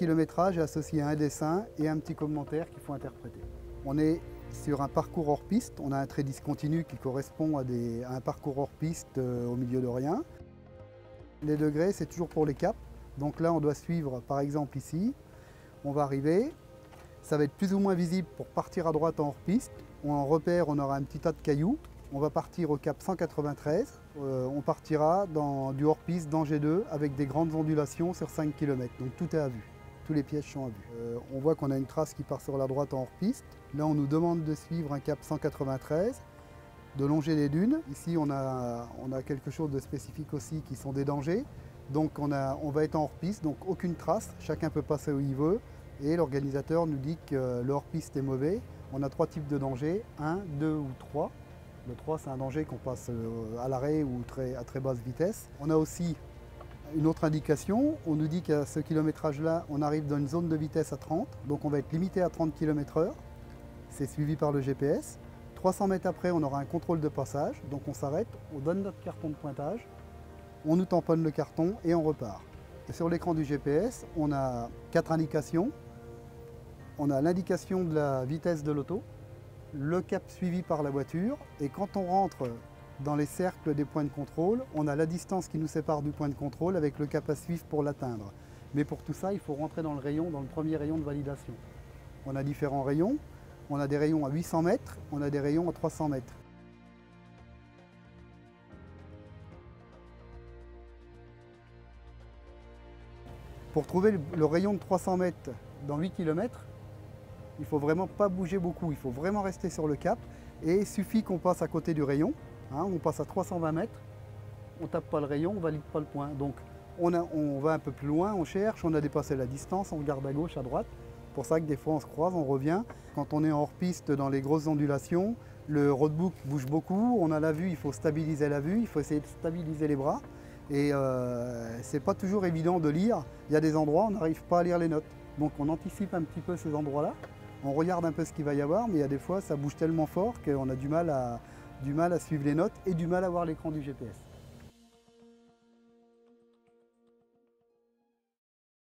kilométrage est associé à un dessin et un petit commentaire qu'il faut interpréter. On est sur un parcours hors piste, on a un trait discontinu qui correspond à un parcours hors piste au milieu de rien. Les degrés, c'est toujours pour les caps. Donc là, on doit suivre, par exemple ici, on va arriver, ça va être plus ou moins visible pour partir à droite en hors piste. En repère, on aura un petit tas de cailloux. On va partir au cap 193, on partira du hors piste d'Angers 2 avec des grandes ondulations sur 5 km. Donc tout est à vue, tous les pièges sont à vue. On voit qu'on a une trace qui part sur la droite en hors piste. Là, on nous demande de suivre un cap 193, de longer les dunes. Ici, on a quelque chose de spécifique aussi qui sont des dangers. Donc on va être en hors piste, donc aucune trace, chacun peut passer où il veut. Et l'organisateur nous dit que le hors piste est mauvais. On a 3 types de dangers, 1, 2 ou 3. Le 3, c'est un danger qu'on passe à l'arrêt ou à très basse vitesse. On a aussi une autre indication. On nous dit qu'à ce kilométrage-là, on arrive dans une zone de vitesse à 30. Donc on va être limité à 30 km/h. C'est suivi par le GPS. 300 mètres après, on aura un contrôle de passage. Donc on s'arrête, on donne notre carton de pointage, on nous tamponne le carton et on repart. Et sur l'écran du GPS, on a 4 indications. On a l'indication de la vitesse de l'auto, le cap suivi par la voiture, et quand on rentre dans les cercles des points de contrôle, on a la distance qui nous sépare du point de contrôle avec le cap à suivre pour l'atteindre. Mais pour tout ça, il faut rentrer dans le premier rayon de validation. On a différents rayons, on a des rayons à 800 mètres, on a des rayons à 300 mètres. Pour trouver le rayon de 300 mètres dans 8 km, il ne faut vraiment pas bouger beaucoup, il faut vraiment rester sur le cap et il suffit qu'on passe à côté du rayon, on passe à 320 mètres, on ne tape pas le rayon, on ne valide pas le point. Donc on va un peu plus loin, on cherche, on a dépassé la distance, on regarde à gauche, à droite. C'est pour ça que des fois on se croise, on revient. Quand on est en hors-piste dans les grosses ondulations, le roadbook bouge beaucoup, on a la vue, il faut stabiliser la vue, il faut essayer de stabiliser les bras. Et c'est pas toujours évident de lire, il y a des endroits où on n'arrive pas à lire les notes. Donc on anticipe un petit peu ces endroits-là. On regarde un peu ce qu'il va y avoir, mais il y a des fois, ça bouge tellement fort qu'on a du mal à suivre les notes et du mal à voir l'écran du GPS.